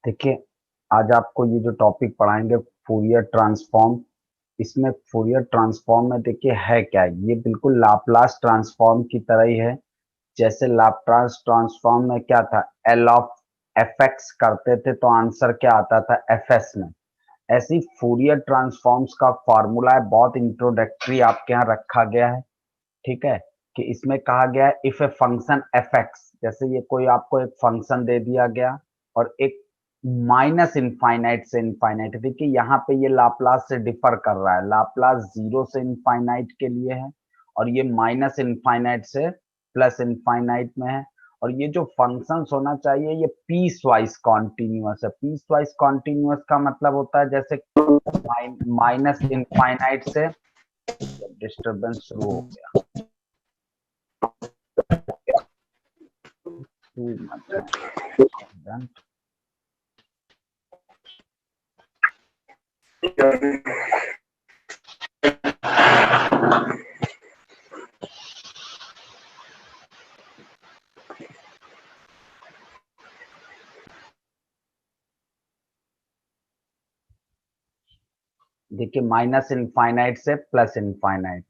देखिए, आज आपको ये जो टॉपिक पढ़ाएंगे फूरियर ट्रांसफॉर्म। इसमें फूरियर ट्रांसफॉर्म में देखिए है क्या, ये बिल्कुल लाप्लास ट्रांसफॉर्म की तरह ही है। जैसे लाप्लास ट्रांसफॉर्म में क्या था, एल ऑफ एफ एक्स करते थे तो आंसर क्या आता था एफ एस में। ऐसी फूरियर ट्रांसफॉर्म्स का फॉर्मूला है, बहुत इंट्रोडक्टरी आपके यहाँ रखा गया है। ठीक है, कि इसमें कहा गया है if a function F x, जैसे ये कोई आपको एक फंक्शन दे दिया गया और एक माइनस इनफाइनाइट से इनफाइनाइट। देखिए यहाँ पे ये लाप्लास से डिफर कर रहा है, लाप्लास 0 से इनफाइनाइट के लिए है और ये माइनस इनफाइनाइट से प्लस इनफाइनाइट में है। और ये जो फंक्शंस होना चाहिए ये पीस वाइज कॉन्टिन्यूअस है। पीस वाइज कॉन्टिन्यूअस का मतलब होता है जैसे माइनस इनफाइनाइट से, डिस्टरबेंस शुरू हो गया, too much then। देखिए माइनस इनफाइनाइट से प्लस इनफाइनाइट,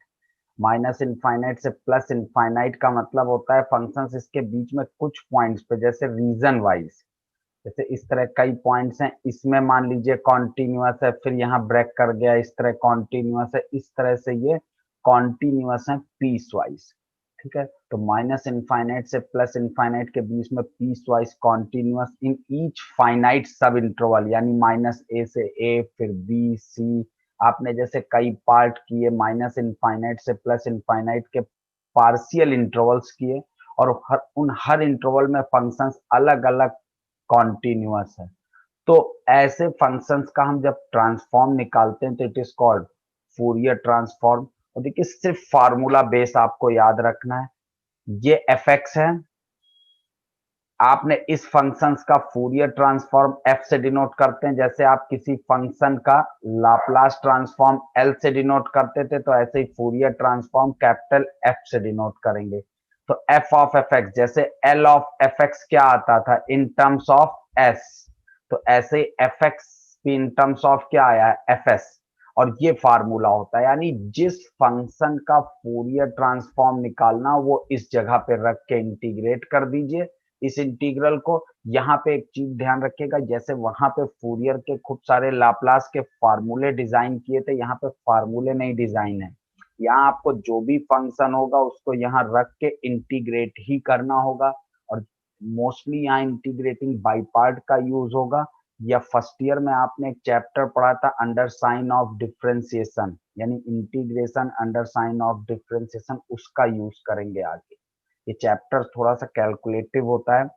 माइनस इनफाइनाइट से प्लस इनफाइनाइट का मतलब होता है फंक्शंस इसके बीच में कुछ पॉइंट्स पे, जैसे रीजन वाइज, जैसे इस तरह कई पॉइंट्स हैं, इसमें मान लीजिए कॉन्टिन्यूअस है, फिर यहाँ ब्रेक कर गया, इस तरह कॉन्टिन्यूअस है, इस तरह से ये कॉन्टिन्यूअस है पीस वाइज। ठीक है, तो माइनस इनफाइनाइट से प्लस इनफाइनाइट के बीच में piecewise continuous in each finite subinterval, यानी माइनस ए से ए फिर बी सी। आपने जैसे कई पार्ट किए माइनस इनफाइनाइट से प्लस इनफाइनाइट के पार्शियल इंटरवल्स किए, और उन हर इंटरवल में फंक्शंस अलग अलग कॉन्टिन्यूअस है। तो ऐसे फंक्शंस का हम जब ट्रांसफॉर्म निकालते हैं तो it is called Fourier transform. और देखिए सिर्फ फार्मूला बेस आपको याद रखना है, ये एफ एक्स है, आपने इस फंक्शंस का फूरियर ट्रांसफॉर्म एफ से डिनोट करते हैं, जैसे आप किसी फंक्शन का लाप्लास ट्रांसफॉर्म एल से डिनोट करते थे, तो ऐसे ही फूरियर ट्रांसफॉर्म कैपिटल एफ से डिनोट करेंगे। तो एफ ऑफ एफ एक्स, जैसे एल ऑफ एफ एक्स क्या आता था इन टर्म्स ऑफ एस, तो ऐसे एफ एक्स भी इन टर्म्स ऑफ क्या आया है एफ एस। और ये फार्मूला होता है, यानी जिस फंक्शन का फूरियर ट्रांसफॉर्म निकालना वो इस जगह पे रख के इंटीग्रेट कर दीजिए इस इंटीग्रल को। यहाँ पे एक चीज ध्यान रखिएगा, जैसे वहां पे फूरियर के खूब सारे लाप्लास के फार्मूले डिजाइन किए थे, यहाँ पे फार्मूले नहीं डिजाइन है। यहाँ आपको जो भी फंक्शन होगा उसको यहाँ रख के इंटीग्रेट ही करना होगा। और मोस्टली यहाँ इंटीग्रेटिंग बाई पार्ट का यूज होगा, या फर्स्ट ईयर में आपने एक चैप्टर पढ़ा था अंडर साइन ऑफ डिफरेंशिएशन, यानी integration under sign of differentiation, उसका यूज करेंगे आगे। ये चैप्टर थोड़ा सा कैलकुलेटिव होता है।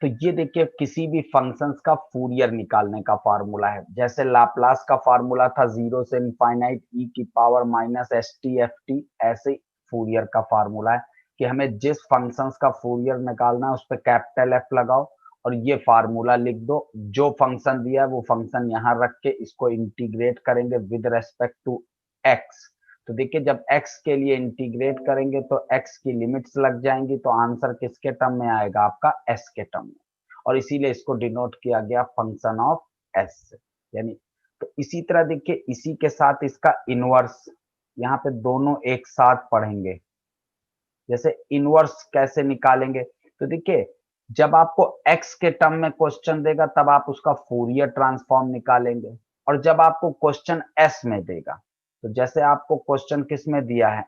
तो ये देखिए किसी भी फंक्शंस का फूरियर निकालने का फार्मूला है, जैसे लाप्लास का फार्मूला था 0 से इनफाइनाइट ई की power minus S T F T, ऐसे फूरियर का फार्मूला है कि हमें जिस फंक्शंस का फूरियर निकालना है उस पर कैपिटल एफ लगाओ और ये फार्मूला लिख दो। जो फंक्शन दिया है वो फंक्शन यहाँ रख के इसको इंटीग्रेट करेंगे विद रेस्पेक्ट टू एक्स। तो देखिए जब x के लिए इंटीग्रेट करेंगे तो x की लिमिट्स लग जाएंगी, तो आंसर किसके टर्म में आएगा आपका s के टर्म में, और इसीलिए इसको डिनोट किया गया फंक्शन ऑफ s। यानी तो इसी तरह देखिए इसी के साथ इसका इनवर्स, यहाँ पे दोनों एक साथ पढ़ेंगे। जैसे इनवर्स कैसे निकालेंगे, तो देखिए जब आपको x के टर्म में क्वेश्चन देगा तब आप उसका फूरियर ट्रांसफॉर्म निकालेंगे, और जब आपको क्वेश्चन s में देगा, तो जैसे आपको क्वेश्चन किस में दिया है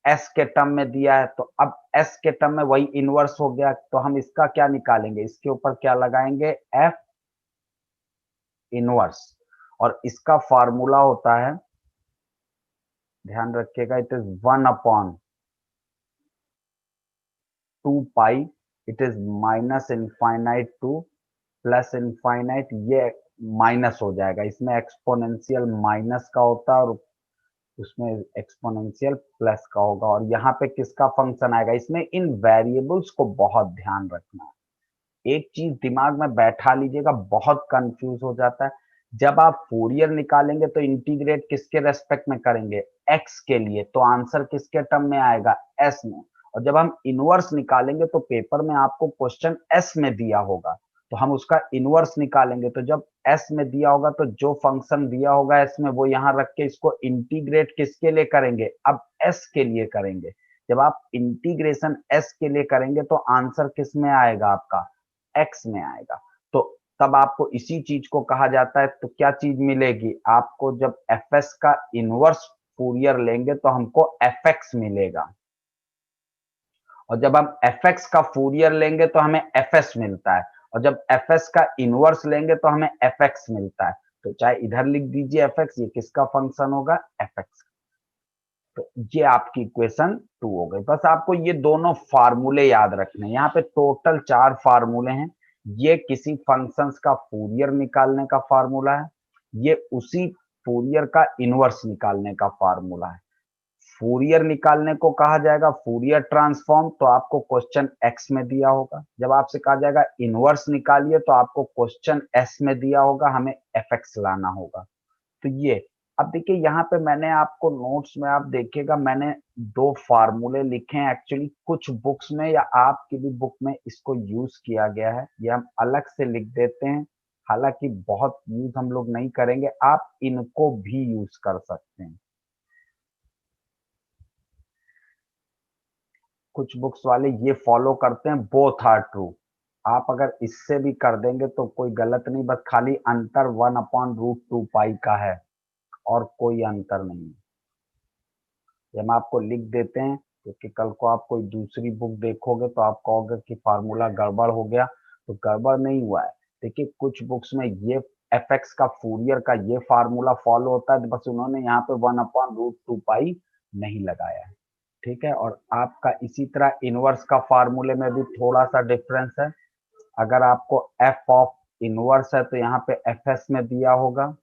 s के टर्म में दिया है, तो अब s के टर्म में वही इनवर्स हो गया, तो हम इसका क्या निकालेंगे, इसके ऊपर क्या लगाएंगे f इनवर्स। और इसका फार्मूला होता है, ध्यान रखिएगा, it is 1/2 pi, it is minus infinite to plus infinite, ये माइनस हो जाएगा, इसमें एक्सपोनेंशियल माइनस का होता है और उसमें एक्सपोनेंशियल प्लस का होगा। और यहाँ पे किसका फंक्शन आएगा, इसमें इन वेरिएबल्स को बहुत ध्यान रखना है। एक चीज दिमाग में बैठा लीजिएगा, बहुत कंफ्यूज हो जाता है। जब आप फूरियर निकालेंगे तो इंटीग्रेट किसके रेस्पेक्ट में करेंगे, एक्स के लिए, तो आंसर किसके टर्म में आएगा एस में। और जब हम इनवर्स निकालेंगे तो पेपर में आपको क्वेश्चन एस में दिया होगा, तो हम उसका इनवर्स निकालेंगे। तो जब s में दिया होगा तो जो फंक्शन दिया होगा s में वो यहाँ रख के इसको इंटीग्रेट किसके लिए करेंगे, अब s के लिए करेंगे। जब आप इंटीग्रेशन s के लिए करेंगे तो आंसर किस में आएगा, आपका x में आएगा। तो तब आपको इसी चीज को कहा जाता है, तो क्या चीज मिलेगी आपको, जब fs का इनवर्स फूरियर लेंगे तो हमको fx मिलेगा, और जब हम fx का फूरियर लेंगे तो हमें fs मिलता है, और जब fs का इनवर्स लेंगे तो हमें fx मिलता है। तो चाहे इधर लिख दीजिए fx, ये किसका फंक्शन होगा, fx। तो ये आपकी इक्वेशन 2 हो गई। बस आपको ये दोनों फार्मूले याद रखने हैं। यहाँ पे टोटल 4 फार्मूले हैं। ये किसी फंक्शंस का फूरियर निकालने का फार्मूला है, ये उसी फूरियर का इनवर्स निकालने का फार्मूला है। फूरियर निकालने को कहा जाएगा फूरियर ट्रांसफॉर्म, तो आपको क्वेश्चन एक्स में दिया होगा। जब आपसे कहा जाएगा इनवर्स निकालिए तो आपको क्वेश्चन एस में दिया होगा, हमें एफ एक्स लाना होगा। तो ये अब देखिए यहाँ पे मैंने आपको नोट्स में आप देखिएगा मैंने 2 फार्मूले लिखे हैं। एक्चुअली कुछ बुक्स में या आपकी भी बुक में इसको यूज किया गया है, ये हम अलग से लिख देते हैं। हालांकि बहुत यूज हम लोग नहीं करेंगे, आप इनको भी यूज कर सकते हैं। कुछ बुक्स वाले ये फॉलो करते हैं, बोथ आर ट्रू। आप अगर इससे भी कर देंगे तो कोई गलत नहीं, बस खाली अंतर 1/√2 पाई का है और कोई अंतर नहीं है। ये हम आपको लिख देते हैं क्योंकि कल को आप कोई दूसरी बुक देखोगे तो आप कहोगे कि फार्मूला गड़बड़ हो गया, तो गड़बड़ नहीं हुआ है। देखिए कुछ बुक्स में ये एफ एक्स का फूरियर का ये फार्मूला फॉलो होता है, बस उन्होंने यहाँ पे 1/√2 पाई नहीं लगाया है, ठीक है। और आपका इसी तरह इनवर्स का फार्मूले में भी थोड़ा सा डिफरेंस है। अगर आपको एफ ऑफ इनवर्स है तो यहाँ पे एफ एस में दिया होगा,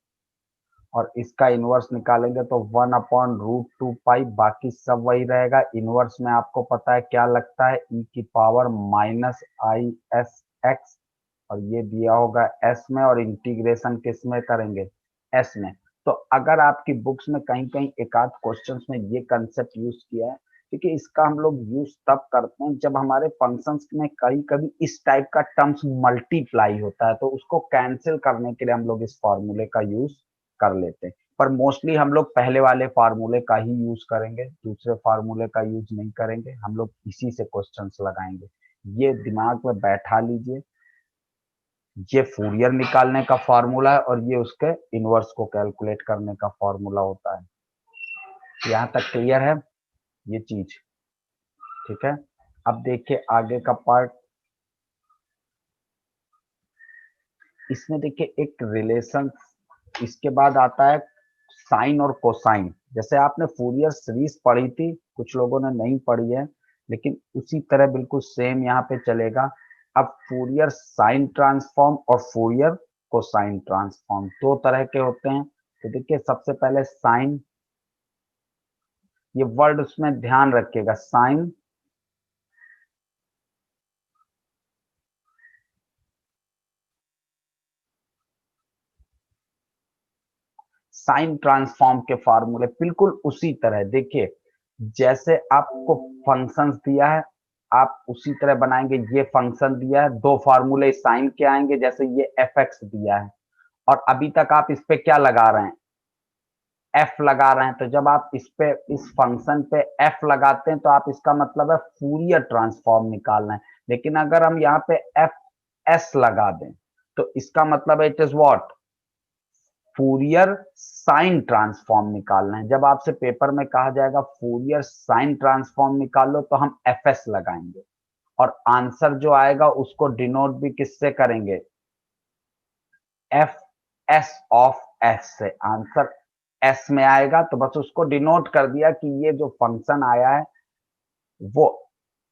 और इसका इनवर्स निकालेंगे तो 1/√2 पाई, बाकी सब वही रहेगा। इनवर्स में आपको पता है क्या लगता है, e की पावर -i(s)x, और ये दिया होगा s में, और इंटीग्रेशन किस में करेंगे, s में। तो अगर आपकी बुक्स में कहीं कहीं एक आध क्वेश्चंस में ये कंसेप्ट यूज किया है, क्योंकि इसका हम लोग यूज तब करते हैं जब हमारे फंक्शंस में कभी कभी इस टाइप का टर्म्स मल्टीप्लाई होता है, तो उसको कैंसिल करने के लिए हम लोग इस फॉर्मूले का यूज कर लेते हैं। पर मोस्टली हम लोग पहले वाले फार्मूले का ही यूज करेंगे, दूसरे फार्मूले का यूज नहीं करेंगे, हम लोग इसी से क्वेश्चंस लगाएंगे। ये दिमाग में बैठा लीजिए, ये फूरियर निकालने का फार्मूला है और ये उसके इनवर्स को कैलकुलेट करने का फार्मूला होता है। यहाँ तक क्लियर है ये चीज, ठीक है। अब देखिए आगे का पार्ट, इसमें देखिए एक रिलेशन, इसके बाद आता है साइन और कोसाइन। जैसे आपने फूरियर सीरीज पढ़ी थी, कुछ लोगों ने नहीं पढ़ी है, लेकिन उसी तरह बिल्कुल सेम यहाँ पे चलेगा। अब फूरियर साइन ट्रांसफॉर्म और फूरियर कोसाइन ट्रांसफॉर्म 2 तरह के होते हैं। तो देखिए सबसे पहले साइन, ये वर्ड उसमें ध्यान रखिएगा, साइन साइन ट्रांसफॉर्म के फार्मूले बिल्कुल उसी तरह। देखिए जैसे आपको फंक्शंस दिया है आप उसी तरह बनाएंगे। ये फंक्शन दिया है, 2 फार्मूले साइन के आएंगे, जैसे ये एफ एक्स दिया है और अभी तक आप इस पे क्या लगा रहे हैं, एफ लगा रहे हैं। तो जब आप इस पे इस फंक्शन पे एफ लगाते हैं तो आप इसका मतलब है फूरियर ट्रांसफॉर्म निकालना है। लेकिन अगर हम यहाँ पे एफ एस लगा दें तो इसका मतलब है it is what, Fourier sign transform निकालना है। जब आपसे पेपर में कहा जाएगा फूरियर साइन ट्रांसफॉर्म निकाल लो तो हम एफ एस लगाएंगे, और आंसर जो आएगा उसको डिनोट भी किससे करेंगे, एफ एस ऑफ एस से। आंसर एस में आएगा तो बस उसको डिनोट कर दिया कि ये जो फंक्शन आया है वो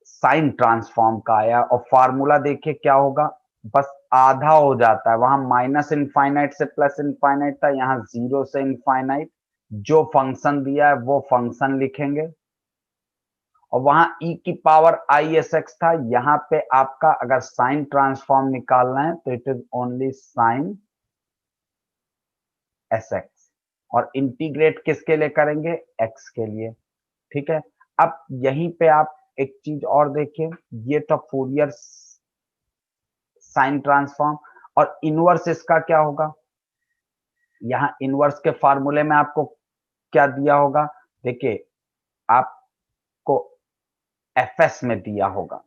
साइन ट्रांसफॉर्म का आया। और फार्मूला देखिए क्या होगा, बस आधा हो जाता है। वहां माइनस इनफाइनाइट से प्लस इनफाइनाइट था, यहाँ 0 से इनफाइनाइट। जो फंक्शन दिया है वो फंक्शन लिखेंगे, और वहां e की पावर आई एस एक्स था। यहाँ पे आपका अगर साइन ट्रांसफॉर्म निकालना है तो it is only sine s x, और इंटीग्रेट किसके लिए करेंगे, x के लिए, ठीक है। अब यहीं पे आप एक चीज और देखिए, ये तो फूरियर साइन ट्रांसफॉर्म। और इनवर्स इसका क्या होगा, यहाँ इनवर्स के फार्मूले में आपको क्या दिया होगा, देखिए आपको एफएस में दिया होगा,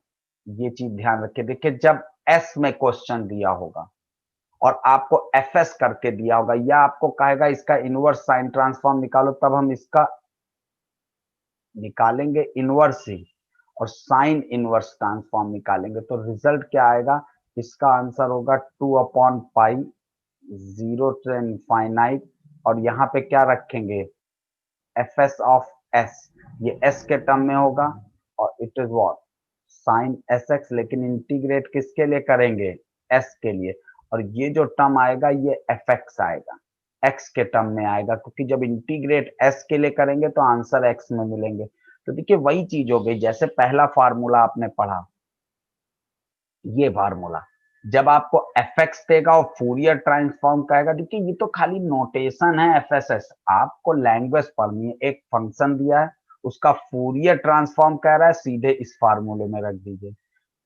ये चीज ध्यान रखिए। देखिए जब एस में क्वेश्चन दिया होगा और आपको एफएस करके दिया होगा, या आपको कहेगा इसका इनवर्स साइन ट्रांसफॉर्म निकालो, तब हम इसका निकालेंगे इनवर्स ही और साइन इनवर्स ट्रांसफॉर्म निकालेंगे। तो रिजल्ट क्या आएगा, इसका आंसर होगा 2/पाई 0 to इनफाइनाइट, और यहाँ पे क्या रखेंगे, एफ एस ऑफ एस, ये एस के टर्म में होगा, और it is what sine s x, लेकिन इंटीग्रेट किसके लिए करेंगे, एस के लिए। और ये जो टर्म आएगा ये एफ एक्स आएगा, एक्स के टर्म में आएगा, क्योंकि जब इंटीग्रेट एस के लिए करेंगे तो आंसर एक्स में मिलेंगे। तो देखिए वही चीज हो गई, जैसे पहला फार्मूला आपने पढ़ा, ये फार्मूला जब आपको एफ एक्स देगा और फूरियर ट्रांसफॉर्म कहेगा, देखिए ये तो खाली नोटेशन है एफ एस एस, आपको लैंग्वेज पढ़नी है। एक फंक्शन दिया है, उसका फूरियर ट्रांसफॉर्म कह रहा है, सीधे इस फार्मूले में रख दीजिए।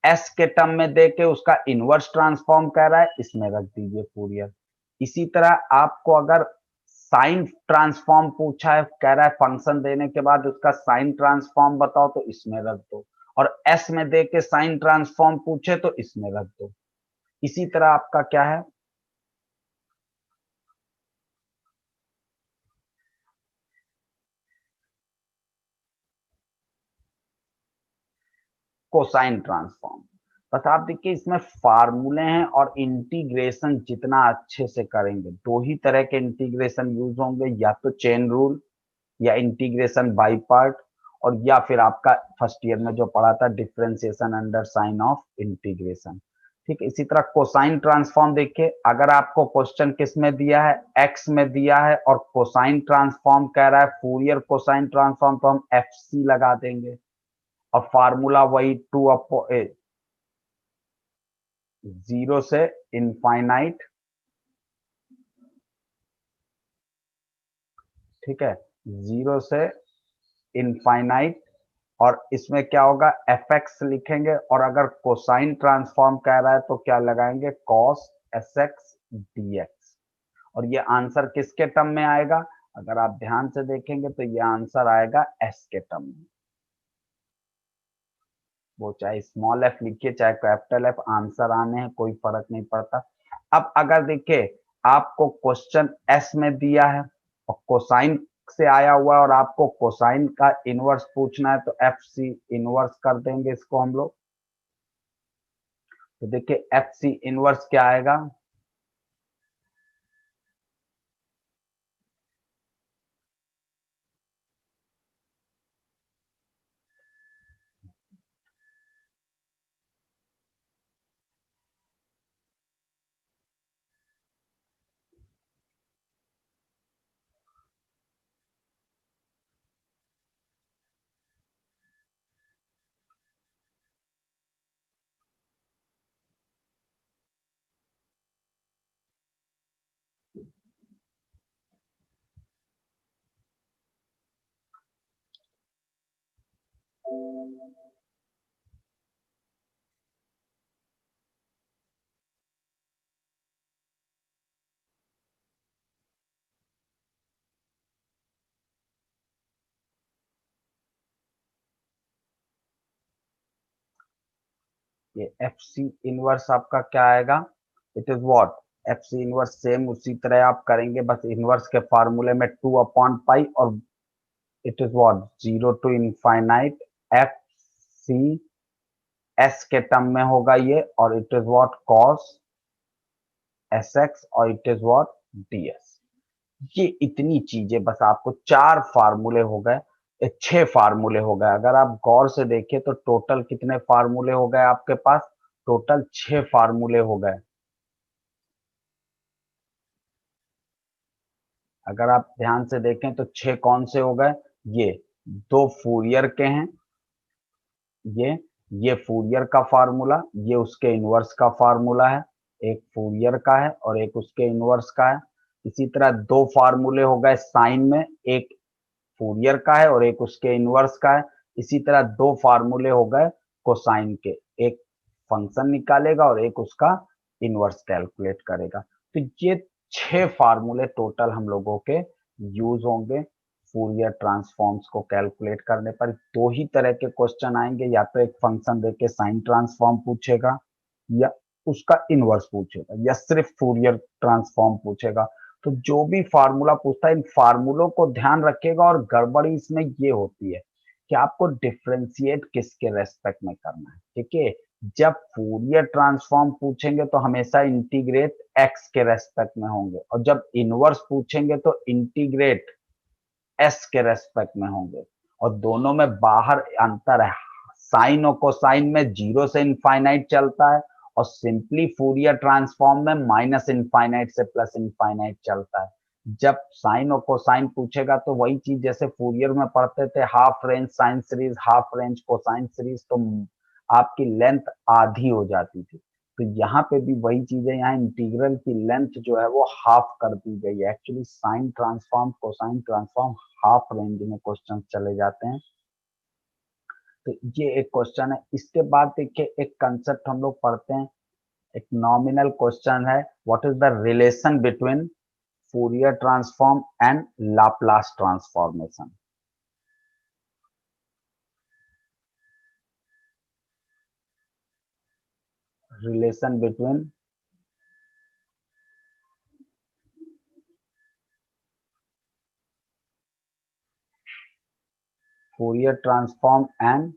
एस के टर्म में दे के उसका इनवर्स ट्रांसफॉर्म कह रहा है, इसमें रख दीजिए फूरियर। इसी तरह आपको अगर साइन ट्रांसफॉर्म पूछा है, कह रहा है फंक्शन देने के बाद उसका साइन ट्रांसफॉर्म बताओ, तो इसमें रख दो। और एस में दे के साइन ट्रांसफॉर्म पूछे तो इसमें रख दो। इसी तरह आपका क्या है, कोसाइन ट्रांसफॉर्म। बस आप देखिए इसमें फार्मूले हैं, और इंटीग्रेशन जितना अच्छे से करेंगे, दो ही तरह के इंटीग्रेशन यूज होंगे, या तो चेन रूल या इंटीग्रेशन बाई पार्ट, और या फिर आपका फर्स्ट ईयर में जो पढ़ा था differentiation under sign of integration. ठीक है, इसी तरह कोसाइन ट्रांसफॉर्म देखिए, अगर आपको क्वेश्चन किस में दिया है, एक्स में दिया है, और कोसाइन ट्रांसफॉर्म कह रहा है फूरियर कोसाइन ट्रांसफॉर्म, तो हम एफ सी लगा देंगे, और फार्मूला वही 0 से इनफाइनाइट, ठीक है, 0 से इनफाइनाइट, और इसमें क्या होगा, एफ एक्स लिखेंगे, और अगर कोसाइन ट्रांसफॉर्म कह रहा है तो क्या लगाएंगे, cos S x D x. और ये आंसर किसके टर्म में आएगा, अगर आप ध्यान से देखेंगे तो ये आंसर आएगा एस के टर्म में। वो चाहे स्मॉल एफ लिखिए चाहे कैपिटल एफ, आंसर आने हैं, कोई फर्क नहीं पड़ता। अब अगर देखिए आपको क्वेश्चन एस में दिया है और कोसाइन से आया हुआ है, और आपको कोसाइन का इनवर्स पूछना है, तो एफ सी इनवर्स कर देंगे इसको हम लोग। तो देखिए एफ सी इनवर्स क्या आएगा, ये एफ सी इनवर्स आपका क्या आएगा, it is what, f c inverse same उसी तरह आप करेंगे, बस इनवर्स के फार्मूले में 2/पाई, और it is what 0 to infinite F C S के टर्म में होगा ये, और it is what cos S x, और it is what D S. ये इतनी चीजें, बस आपको 4 फार्मूले हो गए, 6 फार्मूले हो गए। अगर आप गौर से देखिए तो टोटल कितने फार्मूले हो गए आपके पास, टोटल 6 फार्मूले हो गए। अगर आप ध्यान से देखें तो 6 कौन से हो गए, ये 2 फूरियर के हैं, ये ये फूरियर का फार्मूला, ये उसके इनवर्स का फार्मूला है, एक फूरियर का है और एक उसके इनवर्स का है। इसी तरह 2 फार्मूले हो गए साइन में, एक फूरियर का है और एक उसके इनवर्स का है। इसी तरह 2 फार्मूले हो गए कोसाइन के, एक फंक्शन निकालेगा और एक उसका इनवर्स कैलकुलेट करेगा। तो ये 6 फार्मूले टोटल हम लोगों के यूज होंगे फूरियर ट्रांसफॉर्म्स को कैलकुलेट करने पर। दो ही तरह के क्वेश्चन आएंगे, या तो एक फंक्शन देके साइन ट्रांसफॉर्म पूछेगा या उसका इनवर्स पूछेगा या सिर्फ फूरियर ट्रांसफॉर्म पूछेगा। तो जो भी फार्मूला पूछता है इन फार्मूलों को ध्यान रखिएगा। और गड़बड़ी इसमें ये होती है कि आपको डिफ्रेंशिएट किसके रेस्पेक्ट में करना है। ठीक है, जब फूरियर ट्रांसफॉर्म पूछेंगे तो हमेशा इंटीग्रेट एक्स के रेस्पेक्ट में होंगे, और जब इनवर्स पूछेंगे तो इंटीग्रेट एस के रेस्पेक्ट में होंगे। और दोनों में बाहर अंतर है, साइन और कोसाइन में 0 से इनफाइनाइट चलता है, और सिंपली फूरियर ट्रांसफॉर्म में माइनस इनफाइनाइट से प्लस इनफाइनाइट चलता है। जब साइन और कोसाइन पूछेगा तो वही चीज जैसे फूरियर में पढ़ते थे, half range sine series half range cosine series, तो आपकी लेंथ आधी हो जाती थी। तो यहाँ पे भी वही चीज है, यहाँ इंटीग्रल की लेंथ जो है वो हाफ कर दी गई है। Actually sign transform cosine transform half range में क्वेश्चन चले जाते हैं। तो ये एक क्वेश्चन है। इसके बाद देखिए एक कंसेप्ट हम लोग पढ़ते हैं, एक नॉमिनल क्वेश्चन है, what is the relation between Fourier transform and Laplace transformation. Relation between Fourier transform and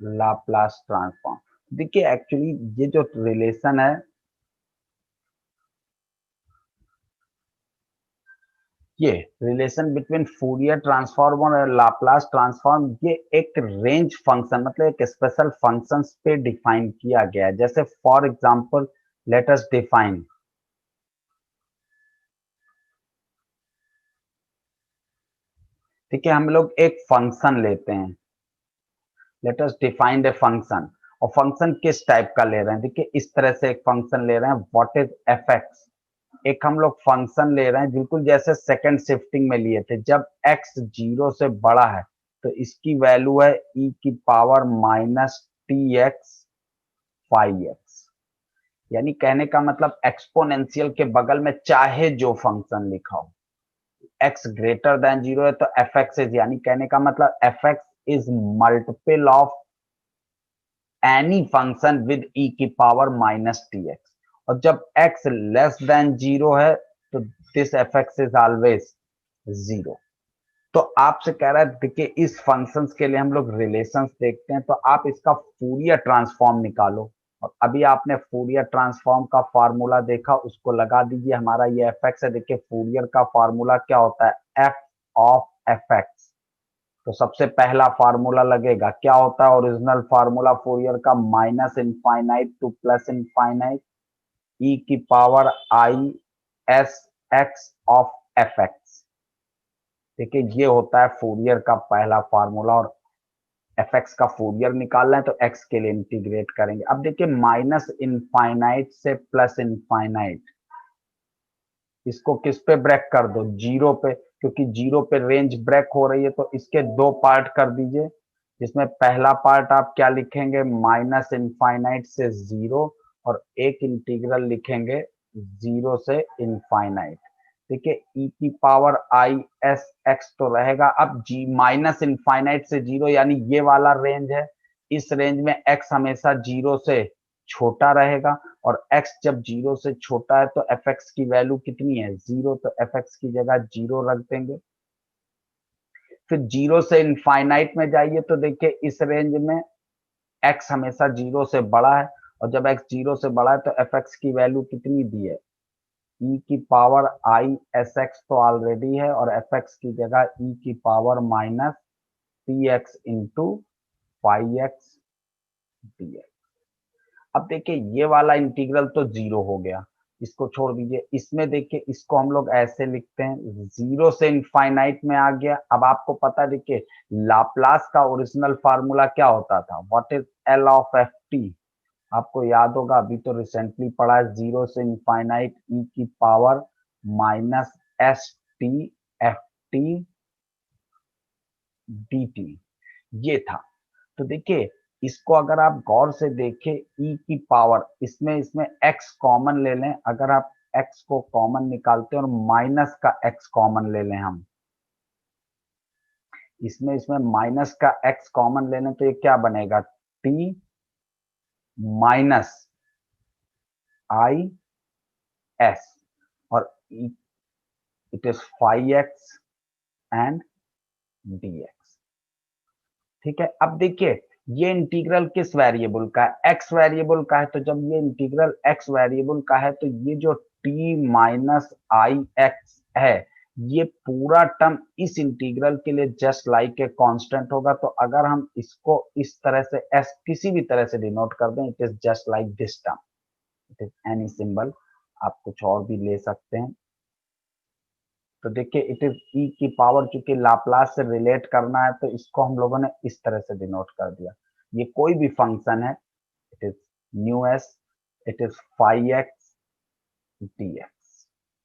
Laplace transform. देखिए एक्चुअली ये जो रिलेशन है, ये रिलेशन बिटवीन फूरियर ट्रांसफॉर्म और लाप्लास ट्रांसफॉर्म, ये एक रेंज फंक्शन मतलब एक स्पेशल फंक्शंस पे डिफाइन किया गया है। जैसे for example let us define, ठीक है, हम लोग एक फंक्शन लेते हैं, let us define a function. और फंक्शन किस टाइप का ले रहे हैं, देखिए इस तरह से एक फंक्शन ले रहे हैं, व्हाट इज एफ एक्स। एक हम लोग फंक्शन ले रहे हैं बिल्कुल जैसे सेकंड शिफ्टिंग में लिए थे, जब x 0 से बड़ा है तो इसकी वैल्यू है e की power minus T x five x. यानी कहने का मतलब एक्सपोनेंशियल के बगल में चाहे जो फंक्शन लिखा हो, x ग्रेटर देन 0 है तो एफ एक्स इज, यानी कहने का मतलब F x is multiple of any function with e की पावर माइनस टी एक्स। और जब x लेस देन 0 है तो this F x is always 0। तो आपसे कह रहा है देखिए इस फंक्शंस के लिए हम लोग रिलेशंस देखते हैं, तो आप इसका फूरियर ट्रांसफॉर्म निकालो। और अभी आपने फूरियर ट्रांसफॉर्म का फार्मूला देखा, उसको लगा दीजिए। हमारा ये एफ एक्स है, देखिए फूरियर का फार्मूला क्या होता है, एफ ऑफ एफ एक्स। तो सबसे पहला फार्मूला लगेगा, क्या होता है ओरिजिनल फार्मूला फूरियर का, minus infinite to plus infinite E की power I S X of F X. देखिए ये होता है फूरियर का पहला फार्मूला। और एफ एक्स का फूरियर निकालना है तो एक्स के लिए इंटीग्रेट करेंगे। अब देखिए माइनस इनफाइनाइट से प्लस इनफाइनाइट, इसको किस पे ब्रेक कर दो, 0 पे, क्योंकि 0 पे रेंज ब्रेक हो रही है। तो इसके दो पार्ट कर दीजिए, जिसमें पहला पार्ट आप क्या लिखेंगे, माइनस इनफाइनाइट से 0, और एक इंटीग्रल लिखेंगे 0 से इनफाइनाइट। देखिए ई की पावर आई एस एक्स तो रहेगा। अब जी माइनस इनफाइनाइट से 0 यानी ये वाला रेंज है, इस रेंज में एक्स हमेशा 0 से छोटा रहेगा। और x जब 0 से छोटा है तो एफ एक्स की वैल्यू कितनी है, 0, तो एफ एक्स की जगह 0 रख देंगे। फिर 0 से इनफाइनाइट में जाइए तो देखिए इस रेंज में x हमेशा 0 से बड़ा है, और जब x 0 से बड़ा है तो एफ एक्स की वैल्यू कितनी दी है, e की पावर आई एस एक्स तो ऑलरेडी है, और एफ एक्स की जगह e की power minus T x into five x D x. अब देखिए ये वाला इंटीग्रल तो 0 हो गया, इसको छोड़ दीजिए। इसमें देखिए इसको हम लोग ऐसे लिखते हैं, 0 से इनफाइनाइट में आ गया। अब आपको पता है देखिए लाप्लास का ओरिजिनल फार्मूला क्या होता था, what is L of F T. आपको याद होगा, अभी तो रिसेंटली पढ़ा है, 0 से इनफाइनाइट ई की power minus S T F T D T, ये था। तो देखिए इसको अगर आप गौर से देखें e की पावर, इसमें x कॉमन ले लें, अगर आप x को कॉमन निकालते हैं और माइनस का x कॉमन ले लें, हम इसमें माइनस का x कॉमन ले लें तो ये क्या बनेगा, t माइनस आई एस, और it is 5x and dx। ठीक है, अब देखिए ये इंटीग्रल किस वेरिएबल का है, x वेरिएबल का है, तो जब ये इंटीग्रल x वेरिएबल का है तो ये जो t माइनस आई एक्स है, ये पूरा टर्म इस इंटीग्रल के लिए जस्ट लाइक ए कांस्टेंट होगा। तो अगर हम इसको इस तरह से s किसी भी तरह से डिनोट कर दें, it is just like this term, it is any symbol, आप कुछ और भी ले सकते हैं। तो देखिए इट इज e की पावर, चूंकि लाप्लास से रिलेट करना है तो इसको हम लोगों ने इस तरह से डिनोट कर दिया। ये कोई भी फंक्शन है, it is new S, it is 5x dx।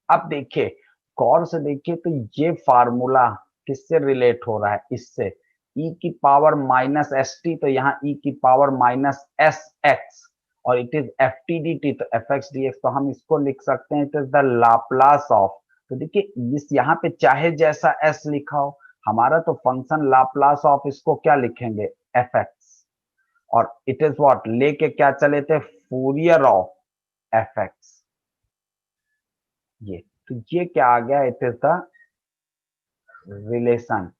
अब देखिए गौर से देखिए तो ये फार्मूला किससे रिलेट हो रहा है, इससे e की पावर माइनस एस टी, तो यहाँ e की पावर माइनस एस एक्स, और it is F T D T, तो एफ एक्स डी एक्स, तो हम इसको लिख सकते हैं it is the Laplace of. तो देखिए इस यहाँ पे चाहे जैसा s लिखा हो, हमारा तो फंक्शन लाप्लास ऑफ, इसको क्या लिखेंगे, एफ एक्स, और इट इज व्हाट, लेके क्या चले थे, फूरियर ऑफ एफ एक्स। ये तो ये क्या आ गया, इट इज द रिलेशन,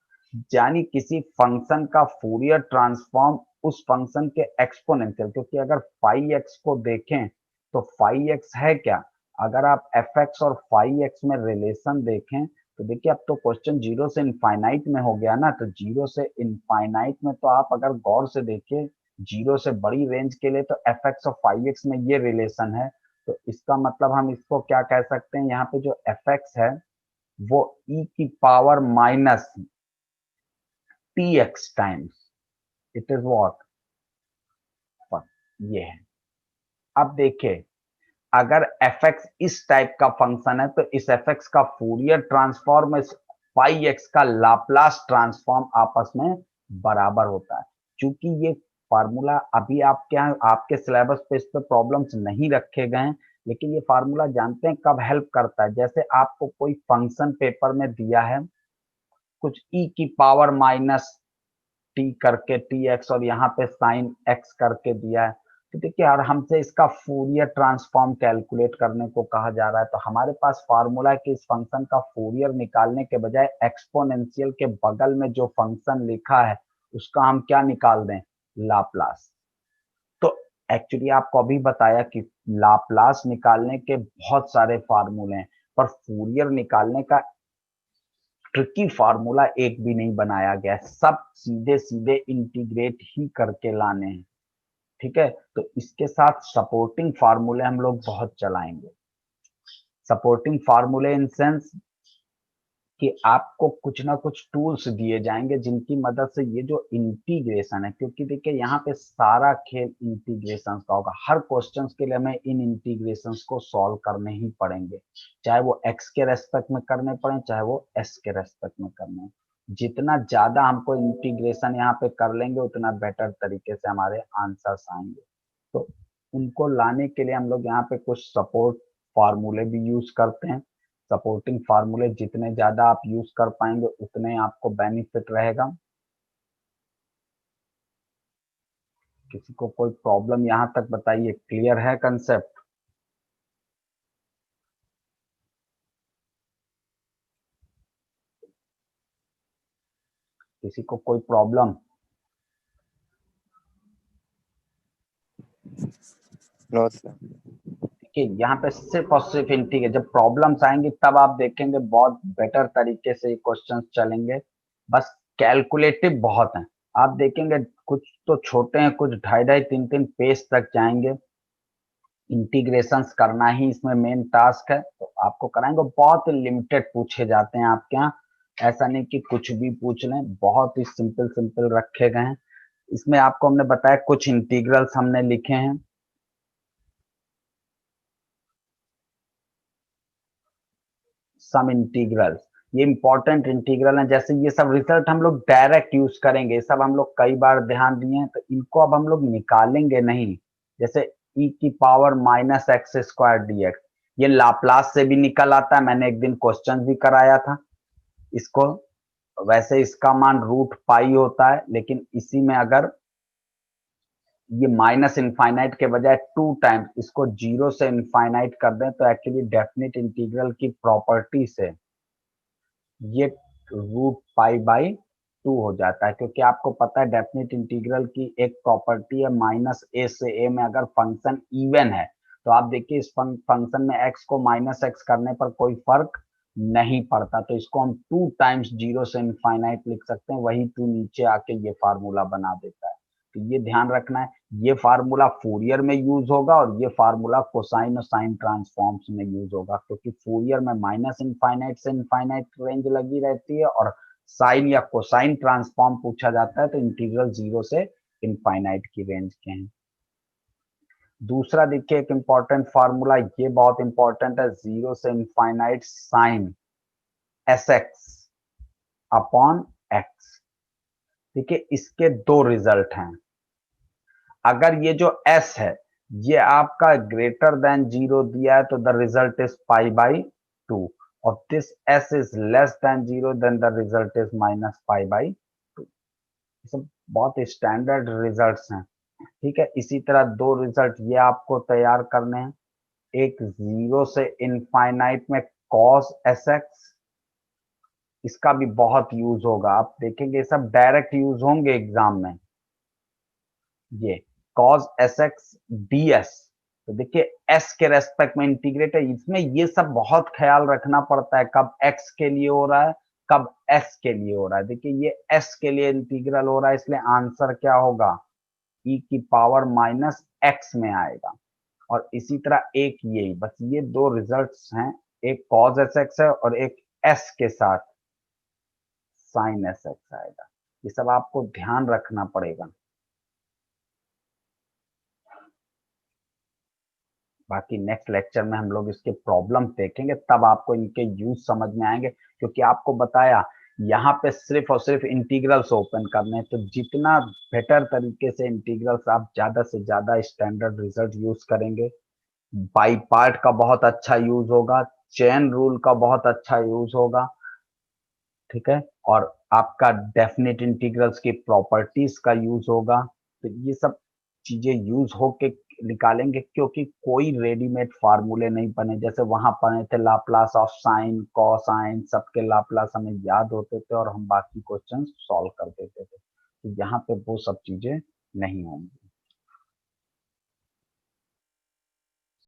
यानी किसी फंक्शन का फूरियर ट्रांसफॉर्म उस फंक्शन के एक्सपोनेंशियल, क्योंकि अगर 5x को देखें तो 5x है क्या, अगर आप fx और 5x में रिलेशन देखें तो देखिए अब तो क्वेश्चन जीरो से इनफाइनाइट में हो गया ना, तो जीरो से इनफाइनाइट में तो आप अगर गौर से देखिए जीरो से बड़ी रेंज के लिए तो fx और 5x में ये रिलेशन है। तो इसका मतलब हम इसको क्या कह सकते हैं, यहाँ पे जो fx है वो e की power minus T x times, it is what, ये है। अब देखिए अगर एफ एक्स इस टाइप का फंक्शन है तो इस एफ एक्स का फूरियर ट्रांसफॉर्म इस फाई एक्स का लाप्लास ट्रांसफॉर्म आपस में बराबर होता है। क्योंकि ये फार्मूला अभी आपके यहाँ आपके सिलेबस पे इस पे प्रॉब्लम्स नहीं रखे गए हैं, लेकिन ये फार्मूला जानते हैं कब हेल्प करता है, जैसे आपको कोई फंक्शन पेपर में दिया है कुछ e की पावर माइनस टी करके टी एक्स और यहाँ पे साइन एक्स करके दिया है, तो देखिए यार हमसे इसका फूरियर ट्रांसफॉर्म कैलकुलेट करने को कहा जा रहा है, तो हमारे पास फार्मूला है कि इस फंक्शन का फूरियर निकालने के बजाय एक्सपोनेंशियल के बगल में जो फंक्शन लिखा है उसका हम क्या निकाल दें, लाप्लास। तो एक्चुअली आपको अभी बताया कि लाप्लास निकालने के बहुत सारे फार्मूले हैं, पर फूरियर निकालने का ट्रिकी फार्मूला एक भी नहीं बनाया गया, सब सीधे सीधे इंटीग्रेट ही करके लाने हैं। ठीक है, तो इसके साथ सपोर्टिंग फार्मूले हम लोग बहुत चलाएंगे। सपोर्टिंग फार्मूले इन सेंस कि आपको कुछ ना कुछ टूल्स दिए जाएंगे जिनकी मदद से ये जो इंटीग्रेशन है, क्योंकि देखिए यहाँ पे सारा खेल इंटीग्रेशन का होगा, हर क्वेश्चंस के लिए हमें इन इंटीग्रेशंस को सॉल्व करने ही पड़ेंगे, चाहे वो x के रेस्पेक्ट में करने पड़े चाहे वो s के रेस्पेक्ट में करने। जितना ज्यादा हमको इंटीग्रेशन यहाँ पे कर लेंगे उतना बेटर तरीके से हमारे आंसर्स आएंगे। तो उनको लाने के लिए हम लोग यहाँ पे कुछ सपोर्ट फार्मूले भी यूज करते हैं। सपोर्टिंग फार्मूले जितने ज्यादा आप यूज कर पाएंगे उतने आपको बेनिफिट रहेगा। किसी को कोई प्रॉब्लम यहाँ तक बताइए, क्लियर है कंसेप्ट? किसी को कोई प्रॉब्लम? No sir. देखिए यहाँ पे सिर्फ और सिर्फ इंटीग्रेट, जब प्रॉब्लम्स आएंगी तब आप देखेंगे बहुत बेटर तरीके से ये क्वेश्चन चलेंगे। बस कैलकुलेटिव बहुत हैं, आप देखेंगे कुछ तो छोटे हैं, कुछ 2.5-3 पेज तक जाएंगे। इंटीग्रेशंस करना ही इसमें मेन टास्क है, तो आपको कराएंगे। बहुत लिमिटेड पूछे जाते हैं आपके यहाँ, ऐसा नहीं कि कुछ भी पूछ लें, बहुत ही सिंपल सिंपल रखे गए हैं। इसमें आपको हमने बताया कुछ इंटीग्रल्स हमने लिखे हैं, सम इंटीग्रल्स, ये इंपॉर्टेंट इंटीग्रल है। जैसे ये सब रिजल्ट हम लोग डायरेक्ट यूज करेंगे, सब हम लोग कई बार ध्यान दिए हैं, तो इनको अब हम लोग निकालेंगे नहीं। जैसे e की power minus x square dx, ये लाप्लास से भी निकल आता है, मैंने एक दिन क्वेश्चन भी कराया था इसको। वैसे इसका मान रूट पाई होता है, लेकिन इसी में अगर ये माइनस इनफाइनाइट के बजाय 2 टाइम्स इसको 0 से इनफाइनाइट कर दें, तो एक्चुअली डेफिनेट इंटीग्रल की प्रॉपर्टी से ये रूट पाई बाई 2 हो जाता है। क्योंकि आपको पता है डेफिनेट इंटीग्रल की एक प्रॉपर्टी है, माइनस ए से ए में अगर फंक्शन इवन है, तो आप देखिए इस फंक्शन में एक्स को माइनस एक्स करने पर कोई फर्क नहीं पड़ता, तो इसको हम 2 टाइम्स 0 से इनफाइनाइट लिख सकते हैं, वही 2 नीचे आके ये फार्मूला बना देता है। तो ये ध्यान रखना है, ये फार्मूला फूरियर में यूज होगा और ये फार्मूला कोसाइन और साइन ट्रांसफॉर्म्स में यूज होगा, क्योंकि फूरियर में माइनस इनफाइनाइट से इनफाइनाइट रेंज लगी रहती है, और साइन या कोसाइन ट्रांसफॉर्म पूछा जाता है तो इंटीग्रल 0 से इनफाइनाइट की रेंज के हैं। दूसरा देखिए एक इंपॉर्टेंट फार्मूला, ये बहुत इंपॉर्टेंट है, 0 से infinite sine s x upon x. देखिए इसके दो रिजल्ट हैं। अगर ये जो s है ये आपका ग्रेटर देन 0 दिया है, तो the result is pi by 2, और this s is less than 0, then the result is minus pi by 2। सब बहुत स्टैंडर्ड रिजल्ट्स हैं, ठीक है। इसी तरह दो रिजल्ट ये आपको तैयार करने हैं, एक 0 से इनफाइनाइट में cos sx, इसका भी बहुत यूज होगा, आप देखेंगे सब डायरेक्ट यूज होंगे एग्जाम में। ये cos sx ds, तो देखिए s के रेस्पेक्ट में इंटीग्रेट है, इसमें ये सब बहुत ख्याल रखना पड़ता है, कब x के लिए हो रहा है, कब s के लिए हो रहा है। देखिए ये s के लिए इंटीग्रल हो रहा है, इसलिए आंसर क्या होगा, e की पावर माइनस x में आएगा। और इसी तरह एक यही, बस ये दो रिजल्ट्स हैं, एक cos sx है और एक s के साथ sin sx आएगा। ये सब आपको ध्यान रखना पड़ेगा। बाकी नेक्स्ट लेक्चर में हम लोग इसके प्रॉब्लम देखेंगे, तब आपको इनके यूज समझ में आएंगे, क्योंकि आपको बताया यहाँ पे सिर्फ और सिर्फ इंटीग्रल्स ओपन करने हैं, तो जितना बेटर तरीके से इंटीग्रल्स आप ज्यादा से ज्यादा स्टैंडर्ड रिजल्ट यूज करेंगे। बाई पार्ट का बहुत अच्छा यूज होगा, चेन रूल का बहुत अच्छा यूज होगा, ठीक है, और आपका डेफिनेट इंटीग्रल्स की प्रॉपर्टीज का यूज होगा। तो ये सब चीजें यूज होके निकालेंगे, क्योंकि कोई रेडीमेड फार्मूले नहीं बने। जैसे वहां पढ़े थे लाप्लास ऑफ साइन कोसाइन, सबके लाप्लास हमें याद होते थे और हम बाकी क्वेश्चन सॉल्व कर देते थे, तो यहाँ पे वो सब चीजें नहीं होंगी।